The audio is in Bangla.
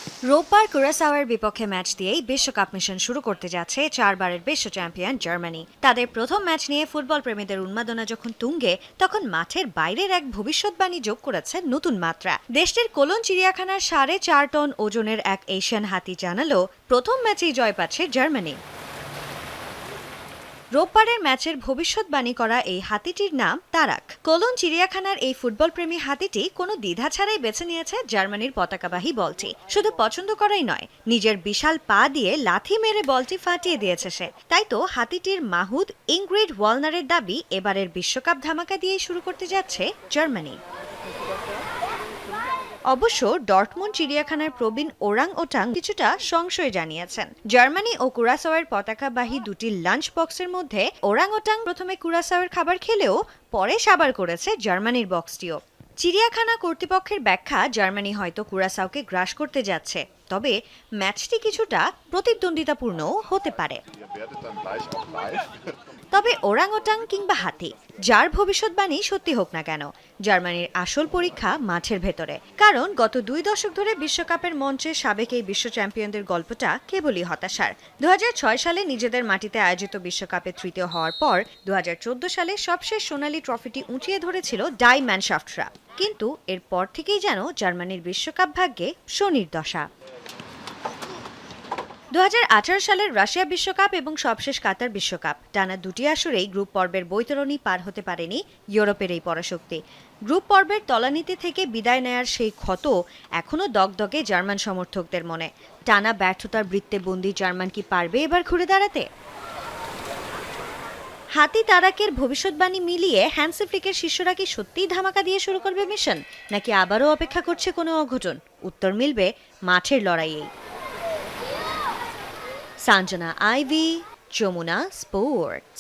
রোববার কুরাসাওয়ের বিপক্ষে ম্যাচ দিয়েই বিশ্বকাপ মিশন শুরু করতে যাচ্ছে 4 বারের বিশ্ব চ্যাম্পিয়ন জার্মানি। তাদের প্রথম ম্যাচ নিয়ে ফুটবল প্রেমীদের উন্মাদনা যখন তুঙ্গে, তখন মাঠের বাইরের এক ভবিষ্যৎবাণী যোগ করেছে নতুন মাত্রা। দেশটির কোলন চিড়িয়াখানার 4.5 টন ওজনের এক এশিয়ান হাতি জানালো প্রথম ম্যাচেই জয় পাচ্ছে জার্মানি। রোববারের ম্যাচের ভবিষ্যৎবাণী করা এই হাতিটির নাম তারাক। কোলন চিড়িয়াখানার এই ফুটবল-প্রেমী হাতিটি কোনো দ্বিধা ছাড়াই বেছে নিয়েছে জার্মানির পতাকাবাহী বলটি। শুধু পছন্দ করাই নয়, নিজের বিশাল পা দিয়ে লাথি মেরে বলটি ফাটিয়ে দিয়েছে সে। তাই তো হাতিটির মাহুদ ইংগ্রিড ওয়ালনারের দাবি, এবারের বিশ্বকাপ ধামাকা দিয়েই শুরু করতে যাচ্ছে জার্মানি। অবশ্য ডর্টমুন্ড চিড়িয়াখানার প্রবীণ ওরাং ওটাং কিছুটা সংশয় জানিয়েছেন। জার্মানি ও কুরাসাওয়ের পতাকাবাহী দুটি লাঞ্চ বক্সের মধ্যে ওরাং ওটাং প্রথমে কুরাসাওয়ের খাবার খেলেও পরে সাবার করেছে জার্মানির বক্সটিও। চিড়িয়াখানা কর্তৃপক্ষের ব্যাখ্যা, জার্মানি হয়তো কুরাসাওকে গ্রাস করতে যাচ্ছে, তবে ম্যাচটি কিছুটা প্রতিদ্বন্দ্বিতাপূর্ণও হতে পারে। তবে ওরাংওটাং কিংবা হাতি, যার ভবিষ্যৎবাণী সত্যি হোক না কেন, জার্মানির আসল পরীক্ষা মাঠের ভেতরে। কারণ গত 2 দশক ধরে বিশ্বকাপের মঞ্চে সাবেক এই বিশ্ব চ্যাম্পিয়নদের গল্পটা কেবলই হতাশার। 2006 সালে নিজেদের মাটিতে আয়োজিত বিশ্বকাপে তৃতীয় হওয়ার পর 2014 সালে সবশেষ সোনালী ট্রফিটি উঁচিয়ে ধরেছিল ডাই ম্যানশাফটরা। কিন্তু এরপর থেকেই যেন জার্মানির বিশ্বকাপ ভাগ্যে শনির দশা। 2018 সালের রাশিয়া বিশ্বকাপ এবং সবশেষ কাতার বিশ্বকাপ, টানা দুটি আসরেই গ্রুপ পর্বের বৈতরণী পার হতে পারেনি ইউরোপের এই পরাশক্তি। গ্রুপ পর্বের তলানিতে থেকে বিদায় নেয়ার সেই ক্ষত এখনও দগদগে জার্মান সমর্থকদের মনে। টানা ব্যর্থতার বৃত্তে বন্দী জার্মান কি পারবে এবার ঘুরে দাঁড়াতে? হাতি তারাকের ভবিষ্যৎবাণী মিলিয়ে হ্যান্সি ফ্লিকের শিষ্যরা কি সত্যিই ধামাকা দিয়ে শুরু করবে মিশন, নাকি আবারও অপেক্ষা করছে কোনো অঘটন? উত্তর মিলবে মাঠের লড়াইয়েই। Sanjana Ivy, Jomuna Sports.